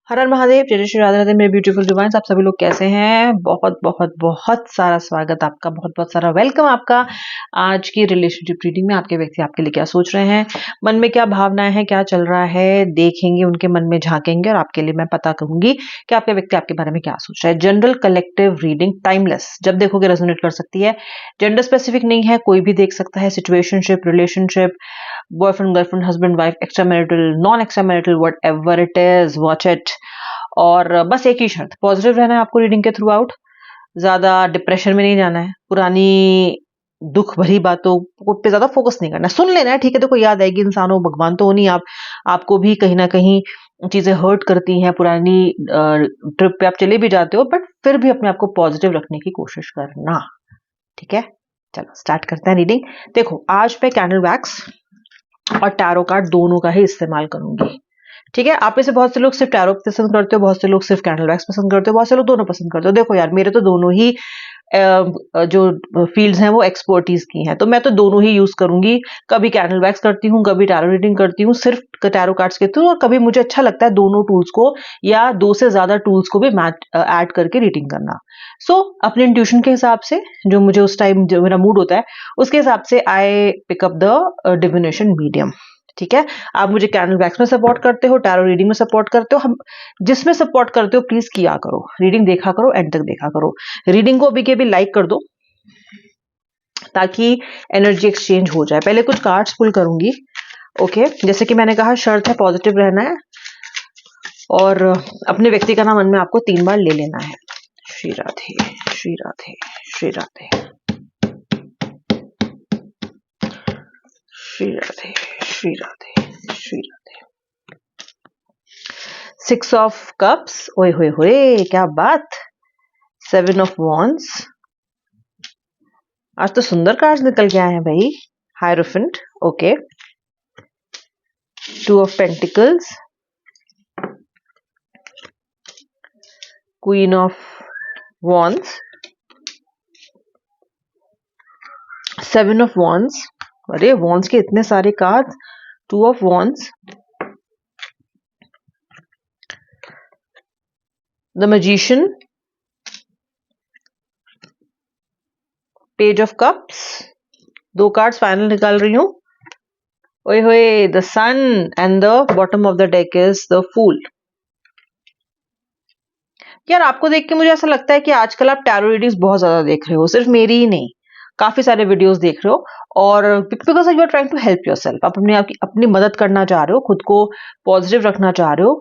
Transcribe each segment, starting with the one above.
हर हर महादेव, जय जय श्री राधे राधे मेरे ब्यूटीफुल डिवाइन्स। आप सभी लोग कैसे हैं? बहुत बहुत बहुत सारा स्वागत आपका, बहुत बहुत सारा वेलकम आपका आज की रिलेशनशिप रीडिंग में। आपके व्यक्ति आपके लिए क्या सोच रहे हैं, मन में क्या भावनाएं हैं, क्या चल रहा है, देखेंगे, उनके मन में झांकेंगे और आपके लिए मैं पता करूंगी कि आपके व्यक्ति आपके बारे में क्या सोच रहा है। जनरल कलेक्टिव रीडिंग, टाइमलेस, जब देखोगे रेजोनेट कर सकती है, जेंडर स्पेसिफिक नहीं है, कोई भी देख सकता है। Situationship, relationship, boyfriend girlfriend, husband wife, extra marital, non extra marital, what ever it is, watch it. और बस एक ही शर्त, पॉजिटिव रहना है आपको रीडिंग के थ्रू आउट। ज्यादा डिप्रेशन में नहीं जाना है, पुरानी दुख भरी बातों पे ज्यादा फोकस नहीं करना। सुन लेना है, ठीक है, देखो याद आएगी, इंसान हो, भगवान तो हो नहीं आप, आपको भी कहीं ना कहीं चीजें हर्ट करती हैं। पुरानी ट्रिप पे आप चले भी जाते हो, बट फिर भी अपने आप को पॉजिटिव रखने की कोशिश करना, ठीक है। चलो स्टार्ट करते हैं रीडिंग। देखो, आज मैं कैंडल वैक्स और टैरो कार्ड दोनों का ही इस्तेमाल करूंगी, ठीक है। आप में से बहुत से लोग सिर्फ टैरो पसंद करते हो, बहुत से लोग सिर्फ कैंडल वैक्स पसंद करते हो, बहुत से लोग दोनों पसंद करते हो। देखो यार, मेरे तो दोनों ही जो फील्ड्स हैं वो एक्सपर्टीज की हैं, तो मैं तो दोनों ही यूज करूंगी। कभी कैंडल वैक्स करती हूँ, कभी टैरो रीडिंग करती हूँ सिर्फ टैरो कार्ड्स के थ्रू, और कभी मुझे अच्छा लगता है दोनों टूल्स को या दो से ज्यादा टूल्स को भी ऐड करके रीडिंग करना। सो अपने इंट्यूशन के हिसाब से, जो मुझे उस टाइम जो मेरा मूड होता है उसके हिसाब से आई पिकअप द डिविनेशन मीडियम, ठीक है। आप मुझे कैंडल वैक्स में सपोर्ट करते हो, टैरो रीडिंग में सपोर्ट करते हो, हम जिसमें सपोर्ट करते हो प्लीज किया करो, रीडिंग देखा करो, एंड तक देखा करो। रीडिंग को अभी के भी लाइक कर दो ताकि एनर्जी एक्सचेंज हो जाए। पहले कुछ कार्ड्स पुल करूंगी, ओके। जैसे कि मैंने कहा, शर्त है पॉजिटिव रहना है और अपने व्यक्ति का नाम मन में आपको 3 बार ले लेना है। श्री राधे, श्री राधे, श्री राधे, श्री राधे, श्री राधे, श्री राधे। 6 ऑफ कप्स, ओए होए होए, क्या बात। 7 ऑफ वॉन्ड्स, आज तो सुंदर कार्ड्स निकल के आए हैं भाई। Hierophant, okay. 2 of pentacles, queen of wands, 7 of wands. अरे वॉन्ड्स के इतने सारे cards. 2 of wands, the magician, page of cups. 2 cards final निकाल रही हूं। ओए होए, the sun, and the bottom of the deck is the fool. यार आपको देख के मुझे ऐसा लगता है कि आजकल आप टैरो रीडिंग्स बहुत ज्यादा देख रहे हो, सिर्फ मेरी ही नहीं, काफी सारे वीडियोस देख रहे हो। और because you are trying to help yourself, आप अपनी मदद करना चाह रहे हो, खुद को पॉजिटिव रखना चाह रहे हो,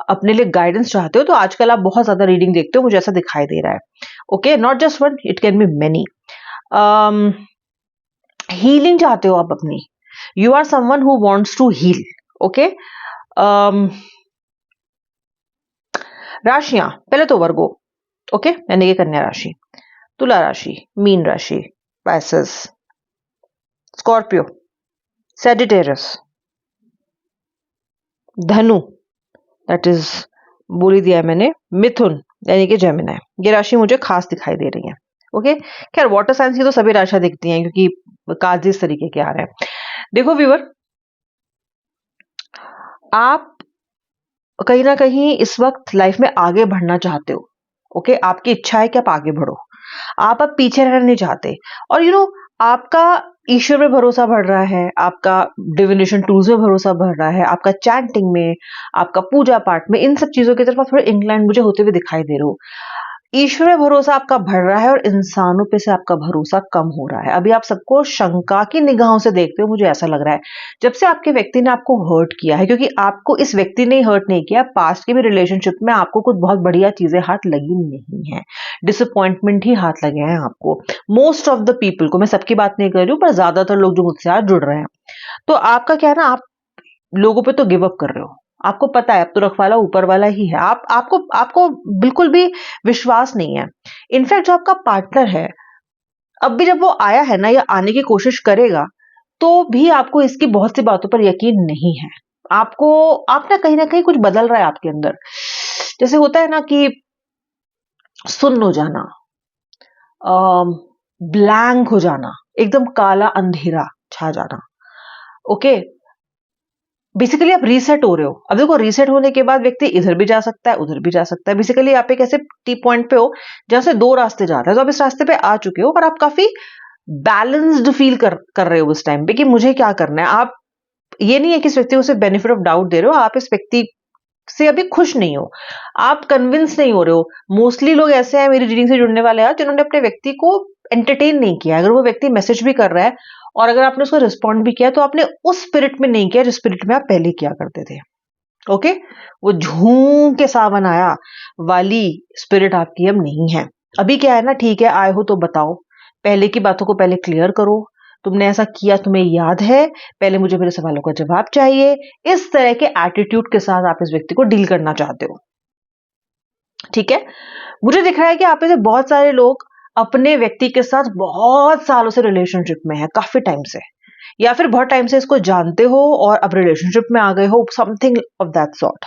अपने लिए गाइडेंस चाहते हो, तो आजकल आप बहुत ज्यादा रीडिंग देखते हो, मुझे ऐसा दिखाई दे रहा है। Okay, not just one, it can be many. Healing चाहते हो आप अपनी, you are someone who wants to heal, okay. राशियां, पहले तो वर्गो, ओके, यानी कि कन्या राशि, तुला राशि, मीन राशि, पाइसेस, स्कॉर्पियो, सेजिटेरियस, धनु, दैट इज बोली दिया है मैंने, मिथुन यानी कि जेमिनी। ये राशि मुझे खास दिखाई दे रही है, ओके। खैर वाटर साइंस की तो सभी राशियां दिखती हैं क्योंकि कार्ड इस तरीके के आ रहे हैं। देखो व्यूअर, आप कहीं ना कहीं इस वक्त लाइफ में आगे बढ़ना चाहते हो, ओके। आपकी इच्छा है कि आप आगे बढ़ो, आप अब पीछे रहना नहीं चाहते। और आपका ईश्वर में भरोसा बढ़ रहा है, आपका डिविनेशन टूल्स में भरोसा बढ़ रहा है, आपका चैंटिंग में, आपका पूजा पाठ में, इन सब चीजों की तरफ आप थोड़े इंक्लाइन मुझे होते हुए दिखाई दे रहे हो। ईश्वर में भरोसा आपका बढ़ रहा है और इंसानों पे से आपका भरोसा कम हो रहा है। अभी आप सबको शंका की निगाहों से देखते हो, मुझे ऐसा लग रहा है जब से आपके व्यक्ति ने आपको हर्ट किया है, क्योंकि आपको इस व्यक्ति ने हर्ट नहीं किया, पास्ट के भी रिलेशनशिप में आपको कुछ बहुत बढ़िया चीजें हाथ लगी नहीं है, डिसअपॉइंटमेंट ही हाथ लगे हैं आपको। मोस्ट ऑफ द पीपल को, मैं सबकी बात नहीं कर रही हूँ, पर ज्यादातर लोग जो मुझसे आज जुड़ रहे हैं, तो आपका क्या है ना, आप लोगों पे तो गिव अप कर रहे हो। आपको पता है अब तो रखवाला ऊपर वाला ही है, आपको बिल्कुल भी विश्वास नहीं है। इनफैक्ट जो आपका पार्टनर है, अब भी जब वो आया है ना या आने की कोशिश करेगा, तो भी आपको इसकी बहुत सी बातों पर यकीन नहीं है। आप ना कहीं कुछ बदल रहा है आपके अंदर। जैसे होता है ना कि सुन्न हो जाना, ब्लैंक हो जाना, एकदम काला अंधेरा छा जाना, ओके। बेसिकली आप रीसेट हो रहे हो। अब देखो, रीसेट होने के बाद व्यक्ति इधर भी जा सकता है, उधर भी जा सकता है। बेसिकली आप एक ऐसे टी पॉइंट पे हो जहां से दो रास्ते जा रहे हैं, तो आप इस रास्ते पे आ चुके हो और आप काफी बैलेंस्ड फील कर रहे हो उस टाइम पे कि मुझे क्या करना है। आप ये नहीं है कि इस व्यक्ति को सिर्फ बेनिफिट ऑफ डाउट दे रहे हो, आप इस व्यक्ति से अभी खुश नहीं हो, आप कन्विंस नहीं हो रहे हो। मोस्टली लोग ऐसे हैं मेरी रीडिंग से जुड़ने वाले हैं जिन्होंने अपने व्यक्ति को एंटरटेन नहीं किया। अगर वो व्यक्ति मैसेज भी कर रहा है और अगर आपने उसको रिस्पॉन्ड भी किया तो आपने उस स्पिरिट में नहीं किया जिस स्पिरिट में आप पहले किया करते थे। ओके, वो झूम के सावन आया वाली स्पिरिट आपकी अब नहीं है। अभी क्या है ना, ठीक है आए हो तो बताओ, पहले की बातों को पहले क्लियर करो, तुमने ऐसा किया तुम्हें याद है, पहले मुझे मेरे सवालों का जवाब चाहिए। इस तरह के एटीट्यूड के साथ आप इस व्यक्ति को डील करना चाहते हो। ठीक है, मुझे दिख रहा है कि आप में से बहुत सारे लोग अपने व्यक्ति के साथ बहुत सालों से रिलेशनशिप में है, काफी टाइम से, या फिर बहुत टाइम से इसको जानते हो और अब रिलेशनशिप में आ गए हो, समथिंग ऑफ दैट सॉर्ट।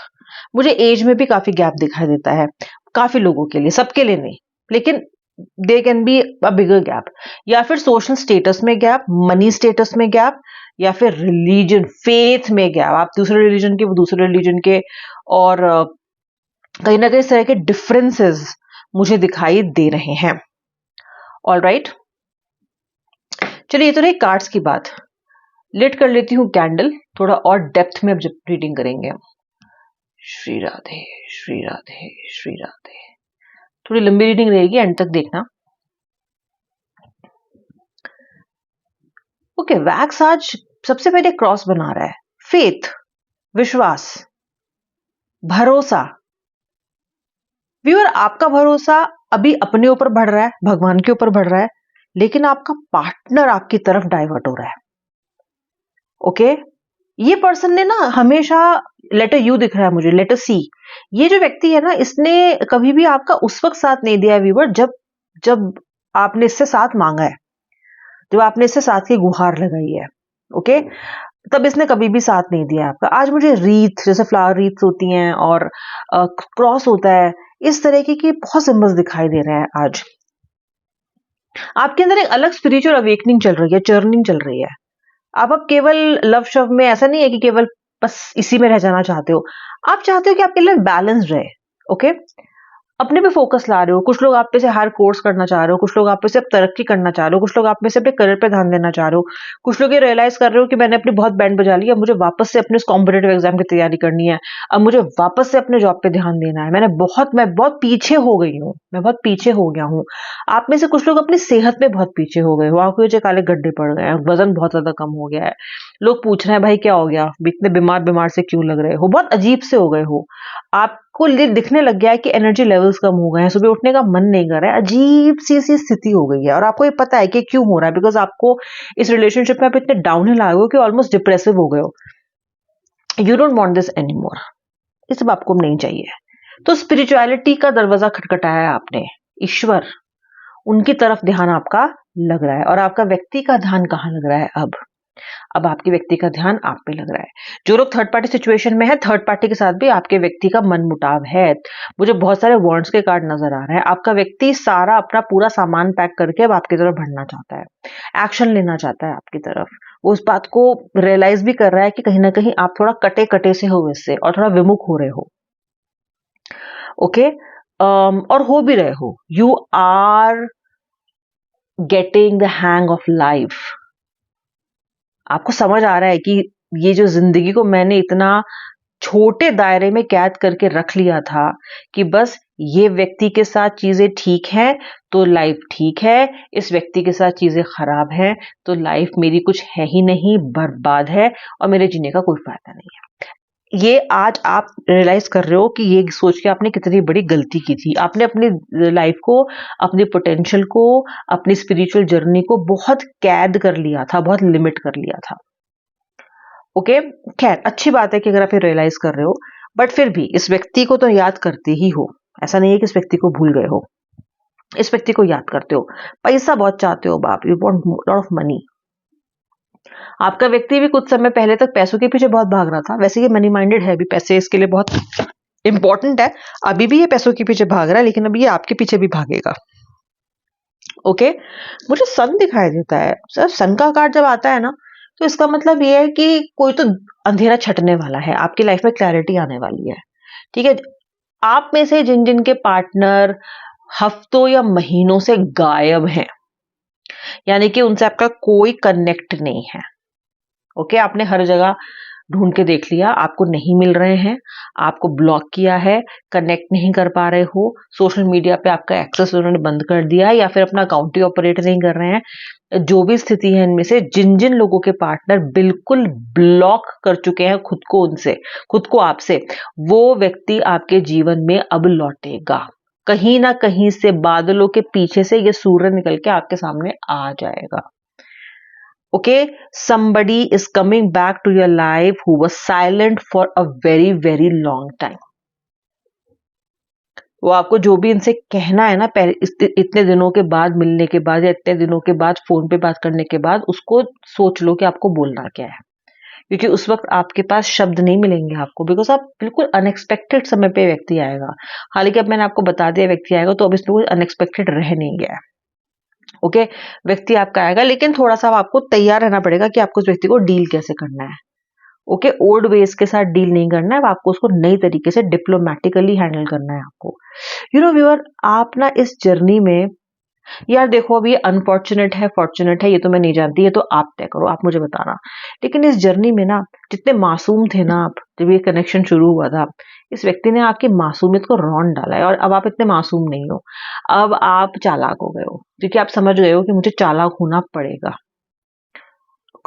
मुझे एज में भी काफी गैप दिखाई देता है काफी लोगों के लिए, सबके लिए नहीं, लेकिन they can be a bigger gap. या फिर सोशल स्टेटस में गैप, मनी स्टेटस में गैप, या फिर रिलीजन फेथ में गैप, आप दूसरे रिलीजन के वो दूसरे रिलीजन के, और कहीं ना कहीं इस तरह के डिफरेंसेस मुझे दिखाई दे रहे हैं। ऑल राइट, चलिए ये तो रही कार्ड्स की बात। लिट कर लेती हूँ कैंडल, थोड़ा और डेप्थ में अब जब रीडिंग करेंगे हम। श्री राधे श्री राधे श्री राधे। थोड़ी लंबी रीडिंग रहेगी, एंड तक देखना। ओके, वैक्स आज सबसे पहले क्रॉस बना रहा है। फेथ, विश्वास, भरोसा। व्यूअर, आपका भरोसा अभी अपने ऊपर बढ़ रहा है, भगवान के ऊपर बढ़ रहा है, लेकिन आपका पार्टनर आपकी तरफ डाइवर्ट हो रहा है। ओके, ये पर्सन ने ना हमेशा, लेटर यू दिख रहा है मुझे, लेटर सी। ये जो व्यक्ति है ना, इसने कभी भी आपका उस वक्त साथ नहीं दिया है व्यूअर, जब जब आपने इससे साथ मांगा है, जब आपने इससे साथ की गुहार लगाई है। ओके, तब इसने कभी भी साथ नहीं दिया आपका। आज मुझे रीत, जैसे फ्लावर रीत्स होती हैं और क्रॉस होता है, इस तरह की बहुत सिंबल्स दिखाई दे रहे हैं आज। आपके अंदर एक अलग स्पिरिचुअल अवेकनिंग चल रही है, चर्निंग चल रही है। आप अब केवल लव शव में, ऐसा नहीं है कि केवल बस इसी में रह जाना चाहते हो, आप चाहते हो कि आपके लिए बैलेंस रहे। ओके, अपने पे फोकस ला रहे हो। कुछ लोग आप पे से हायर कोर्स करना चाह रहे हो, कुछ लोग आप पे से अब तरक्की करना चाह रहे हो, कुछ लोग आप में से अपने करियर पे ध्यान देना चाह रहे हो, कुछ लोग ये रियलाइज कर रहे हो कि मैंने अपनी बहुत बैंड बजा ली, अब मुझे वापस से अपने कॉम्पिटेटिव एग्जाम की तैयारी करनी है, अब मुझे वापस से अपने जॉब पे ध्यान देना है। मैं बहुत पीछे हो गई हूँ, मैं बहुत पीछे हो गया हूँ। आप में से कुछ लोग अपनी सेहत में बहुत पीछे हो गए हो, आपको जो काले गड्ढे पड़ गए हैं, वजन बहुत ज्यादा कम हो गया है। लोग पूछ रहे हैं भाई क्या हो गया, इतने बीमार बीमार से क्यों लग रहे हो, बहुत अजीब से हो गए हो। आपको दिखने लग गया है कि एनर्जी लेवल्स कम हो गए हैं, सुबह उठने का मन नहीं कर रहा है, अजीब सी स्थिति हो गई है। और आपको ये पता है कि क्यों हो रहा है, बिकॉज आपको इस रिलेशनशिप में आप इतने डाउनहिल आ गए हो कि ऑलमोस्ट डिप्रेसिव हो गए हो। You don't want this any more, ये सब आपको नहीं चाहिए। तो स्पिरिचुअलिटी का दरवाजा खटखटाया आपने, ईश्वर, उनकी तरफ ध्यान आपका लग रहा है। और आपका व्यक्ति का ध्यान कहाँ लग रहा है अब आपके व्यक्ति का ध्यान आप पे लग रहा है। जो लोग थर्ड पार्टी सिचुएशन में है, थर्ड पार्टी के साथ भी आपके व्यक्ति का मन मुटाव है। मुझे बहुत सारे वॉन्ड्स के कार्ड नजर आ रहे हैं। आपका व्यक्ति सारा अपना पूरा सामान पैक करके अब आपकी तरफ बढ़ना चाहता है, एक्शन लेना चाहता है आपकी तरफ। वो उस बात को रियलाइज भी कर रहा है कि कहीं ना कहीं आप थोड़ा कटे कटे से हो इससे, और थोड़ा विमुख हो रहे हो। ओके, और हो भी रहे हो। You are getting the hang of life. आपको समझ आ रहा है कि ये जो जिंदगी को मैंने इतना छोटे दायरे में कैद करके रख लिया था कि बस ये व्यक्ति के साथ चीजें ठीक है तो लाइफ ठीक है, इस व्यक्ति के साथ चीजें खराब है तो लाइफ मेरी कुछ है ही नहीं, बर्बाद है और मेरे जीने का कोई फायदा नहीं है। ये आज आप रियलाइज कर रहे हो कि ये सोच के आपने कितनी बड़ी गलती की थी। आपने अपनी लाइफ को, अपनी पोटेंशियल को, अपनी स्पिरिचुअल जर्नी को बहुत कैद कर लिया था, बहुत लिमिट कर लिया था। ओके, खैर अच्छी बात है कि अगर आप ये रियलाइज कर रहे हो, बट फिर भी इस व्यक्ति को तो याद करते ही हो। ऐसा नहीं है कि इस व्यक्ति को भूल गए हो, इस व्यक्ति को याद करते हो। पैसा बहुत चाहते हो बाप, you want lot of money. आपका व्यक्ति भी कुछ समय पहले तक पैसों के पीछे बहुत भाग रहा था। वैसे ये मनी माइंडेड है, भी पैसे इसके लिए बहुत इंपॉर्टेंट है। अभी भी ये पैसों के पीछे भाग रहा है, लेकिन अभी ये आपके पीछे भी भागेगा। ओके, मुझे सन दिखाई देता है। सर सन का कार्ड जब आता है ना, तो इसका मतलब ये है कि कोई तो अंधेरा छटने वाला है, आपकी लाइफ में क्लैरिटी आने वाली है। ठीक है, आप में से जिन जिन के पार्टनर हफ्तों या महीनों से गायब हैं, यानी कि उनसे आपका कोई कनेक्ट नहीं है। ओके, आपने हर जगह ढूंढ के देख लिया, आपको नहीं मिल रहे हैं, आपको ब्लॉक किया है, कनेक्ट नहीं कर पा रहे हो, सोशल मीडिया पे आपका एक्सेस उन्होंने बंद कर दिया या फिर अपना अकाउंट ही ऑपरेट नहीं कर रहे हैं। जो भी स्थिति है, इनमें से जिन जिन लोगों के पार्टनर बिल्कुल ब्लॉक कर चुके हैं खुद को उनसे, खुद को आपसे, वो व्यक्ति आपके जीवन में अब लौटेगा। कहीं ना कहीं से बादलों के पीछे से ये सूर्य निकल के आपके सामने आ जाएगा। Okay, somebody is coming back to your life who was silent for a very very long time. वो आपको जो भी इनसे कहना है ना, पहले इतने दिनों के बाद मिलने के बाद या इतने दिनों के बाद फोन पे बात करने के बाद, उसको सोच लो कि आपको बोलना क्या है, क्योंकि उस वक्त आपके पास शब्द नहीं मिलेंगे आपको, बिकॉज आप बिल्कुल अनएक्सपेक्टेड समय पे व्यक्ति आएगा। हालांकि अब मैंने आपको बता दिया व्यक्ति आएगा, तो अब इसमें कोई अनएक्सपेक्टेड रह नहीं गया है। ओके, व्यक्ति आपका आएगा, लेकिन थोड़ा सा आपको तैयार रहना पड़ेगा कि आपको उस व्यक्ति को डील कैसे करना है। ओके, ओल्ड वेज के साथ डील नहीं करना है, आपको उसको नई तरीके से डिप्लोमेटिकली हैंडल करना है आपको। व्यूअर, आप ना इस जर्नी में, यार देखो, अभी अनफॉर्चुनेट है फॉर्चुनेट है ये तो मैं नहीं जानती, ये तो आप तय करो, आप मुझे बताना। लेकिन इस जर्नी में ना, जितने मासूम थे ना आप, जब ये कनेक्शन शुरू हुआ था, इस व्यक्ति ने आपकी मासूमियत को रौंद डाला है, और अब आप इतने मासूम नहीं हो, अब आप चालाक हो गए हो, क्योंकि आप समझ गए हो कि मुझे चालाक होना पड़ेगा।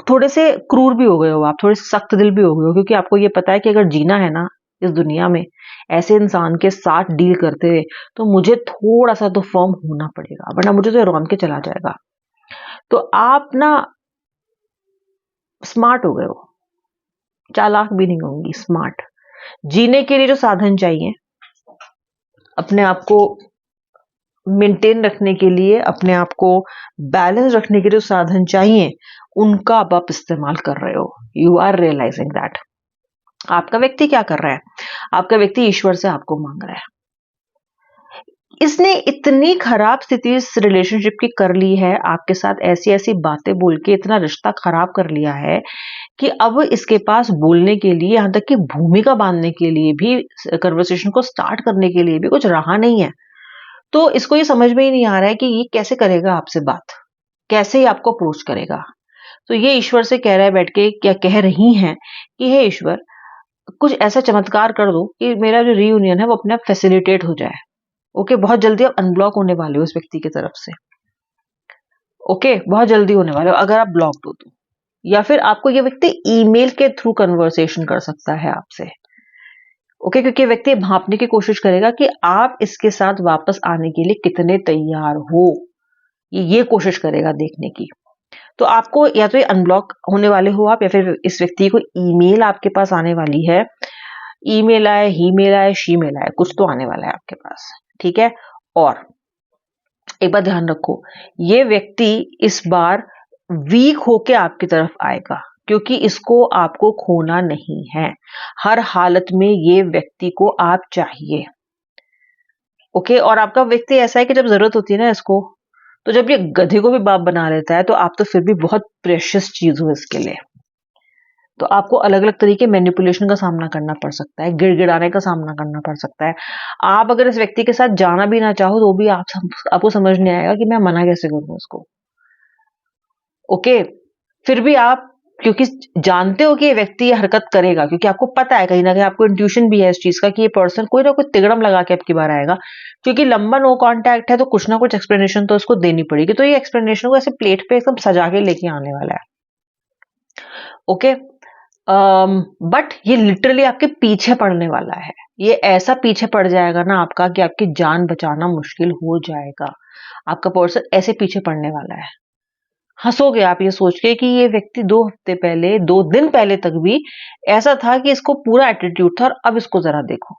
थोड़े से क्रूर भी हो गए हो आप, थोड़े से सख्त दिल भी हो गए हो, क्योंकि आपको ये पता है कि अगर जीना है ना इस दुनिया में ऐसे इंसान के साथ डील करते हुए, तो मुझे थोड़ा सा तो फर्म होना पड़ेगा, वरना मुझे तो रौन के चला जाएगा। तो आप ना स्मार्ट हो गए हो, चालाक भी नहीं होंगी, स्मार्ट। जीने के लिए जो साधन चाहिए, अपने आप को मेंटेन रखने के लिए, अपने आप को बैलेंस रखने के लिए जो साधन चाहिए, उनका अब आप इस्तेमाल कर रहे हो। You are realising that. आपका व्यक्ति क्या कर रहा है? आपका व्यक्ति ईश्वर से आपको मांग रहा है। इसने इतनी खराब स्थिति इस रिलेशनशिप की कर ली है, आपके साथ ऐसी ऐसी बातें बोल के इतना रिश्ता खराब कर लिया है कि अब इसके पास बोलने के लिए, यहां तक कि भूमिका बांधने के लिए भी, कन्वर्सेशन को स्टार्ट करने के लिए भी कुछ रहा नहीं है। तो इसको ये समझ में ही नहीं आ रहा है कि ये कैसे करेगा आपसे बात, कैसे ही आपको अप्रोच करेगा। तो ये ईश्वर से कह रहा है बैठ के, क्या कह रही हैं कि हे ईश्वर, कुछ ऐसा चमत्कार कर दो कि मेरा जो रीयूनियन है वो अपने आप फैसिलिटेट हो जाए। ओके, बहुत जल्दी आप अनब्लॉक होने वाले हो इस व्यक्ति की तरफ से। ओके, बहुत जल्दी होने वाले हो अगर आप ब्लॉक हो तो। या फिर आपको ये व्यक्ति ईमेल के थ्रू कन्वर्सेशन कर सकता है आपसे। ओके, क्योंकि व्यक्ति भांपने की कोशिश करेगा कि आप इसके साथ वापस आने के लिए कितने तैयार हो, ये कोशिश करेगा देखने की। तो आपको या तो ये अनब्लॉक होने वाले हो आप, या फिर इस व्यक्ति को ईमेल आपके पास आने वाली है। ईमेल आए, ही मेल आए, शी मेल आए, कुछ तो आने वाला है आपके पास। ठीक है, और एक बात ध्यान रखो, ये व्यक्ति इस बार वीक होके आपकी तरफ आएगा, क्योंकि इसको आपको खोना नहीं है। हर हालत में ये व्यक्ति को आप चाहिए। ओके, और आपका व्यक्ति ऐसा है कि जब जरूरत होती है ना इसको, तो जब ये गधे को भी बाप बना लेता है, तो आप तो फिर भी बहुत प्रेशियस चीज हो इसके लिए। तो आपको अलग अलग तरीके मैनिपुलेशन का सामना करना पड़ सकता है, गिड़गिड़ाने का सामना करना पड़ सकता है। आप अगर इस व्यक्ति के साथ जाना भी ना चाहो, तो भी आपको समझ नहीं आएगा कि मैं मना कैसे करूं उसको। ओके, फिर भी आप, क्योंकि जानते हो कि ये व्यक्ति ये हरकत करेगा, क्योंकि आपको पता है, कहीं ना कहीं आपको इंट्यूशन भी है इस चीज का कि ये पर्सन कोई ना कोई तिगड़म लगा के आपकी बार आएगा, क्योंकि लंबा नो कांटेक्ट है, तो कुछ ना कुछ एक्सप्लेनेशन तो उसको देनी पड़ेगी। तो ये एक्सप्लेनेशन को ऐसे प्लेट पे एकदम सजा के लेके आने वाला है। ओके, बट ये लिटरली आपके पीछे पड़ने वाला है। ये ऐसा पीछे पड़ जाएगा ना आपका कि आपकी जान बचाना मुश्किल हो जाएगा। आपका पर्सन ऐसे पीछे पड़ने वाला है। हंसोगे आप ये सोच के कि ये व्यक्ति 2 हफ्ते पहले, 2 दिन पहले तक भी ऐसा था कि इसको पूरा एटीट्यूड था, और अब इसको जरा देखो।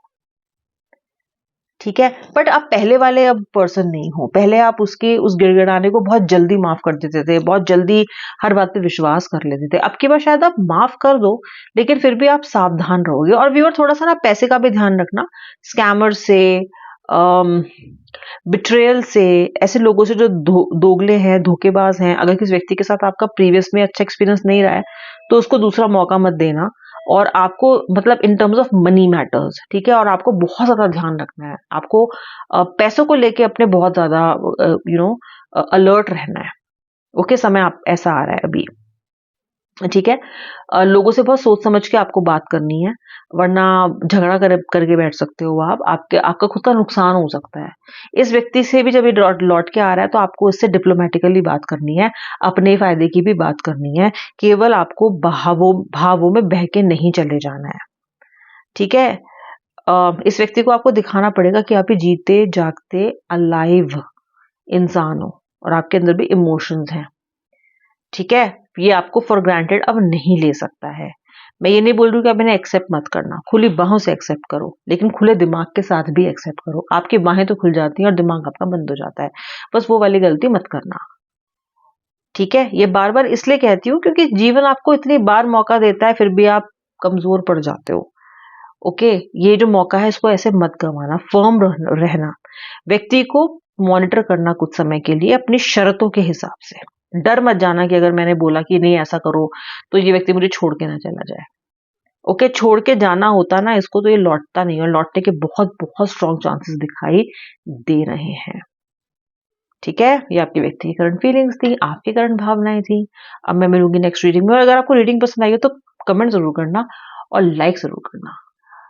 ठीक है, बट आप पहले वाले अब पर्सन नहीं हो। पहले आप उसके उस गिड़गिड़ाने को बहुत जल्दी माफ कर देते थे, बहुत जल्दी हर बात पे विश्वास कर लेते थे। अब की बार शायद आप माफ कर दो, लेकिन फिर भी आप सावधान रहोगे। और व्यूअर, थोड़ा सा ना पैसे का भी ध्यान रखना, स्कैमर से, बिट्रेयल से, ऐसे लोगों से जो दोगले हैं, धोखेबाज हैं। अगर किसी व्यक्ति के साथ आपका प्रीवियस में अच्छा एक्सपीरियंस नहीं रहा है तो उसको दूसरा मौका मत देना। और आपको मतलब in terms of money matters, ठीक है, और आपको बहुत ज्यादा ध्यान रखना है। आपको पैसों को लेके अपने बहुत ज्यादा अलर्ट रहना है। ओके, समय आप ऐसा आ रहा है अभी, ठीक है। लोगों से बहुत सोच समझ के आपको बात करनी है, वरना झगड़ा करके बैठ सकते हो आप। आपका खुद का नुकसान हो सकता है। इस व्यक्ति से भी जब ये लौट के आ रहा है तो आपको इससे डिप्लोमेटिकली बात करनी है, अपने फायदे की भी बात करनी है। केवल आपको भावों में बह के नहीं चले जाना है, ठीक है। इस व्यक्ति को आपको दिखाना पड़ेगा कि आप ही जीते जागते अलाइव इंसान हो और आपके अंदर भी इमोशंस हैं, ठीक है। ये आपको फॉर ग्रांटेड अब नहीं ले सकता है। मैं ये नहीं बोल रही हूँ कि आप इन्हें एक्सेप्ट मत करना, खुली बाहों से एक्सेप्ट करो, लेकिन खुले दिमाग के साथ भी एक्सेप्ट करो। आपकी बाहें तो खुल जाती हैं और दिमाग आपका बंद हो जाता है, बस वो वाली गलती मत करना, ठीक है। ये बार बार इसलिए कहती हूँ क्योंकि जीवन आपको इतनी बार मौका देता है, फिर भी आप कमजोर पड़ जाते हो। ओके, ये जो मौका है इसको ऐसे मत गंवाना, फर्म रहना, व्यक्ति को मॉनिटर करना कुछ समय के लिए अपनी शर्तों के हिसाब से। डर मत जाना कि अगर मैंने बोला कि नहीं ऐसा करो तो ये व्यक्ति मुझे छोड़ के ना चला जाए। ओके, छोड़ के जाना होता ना इसको तो ये लौटता नहीं, और लौटने के बहुत बहुत स्ट्रॉन्ग चांसेस दिखाई दे रहे हैं, ठीक है। ये आपकी व्यक्ति की करंट फीलिंग्स थी, आपकी करंट भावनाएं थी। अब मैं मिलूंगी नेक्स्ट रीडिंग में, और अगर आपको रीडिंग पसंद आई हो तो कमेंट जरूर करना और लाइक जरूर करना।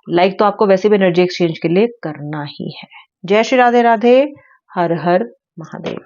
लाइक तो आपको वैसे भी एनर्जी एक्सचेंज के लिए करना ही है। जय श्री राधे राधे, हर हर महादेव।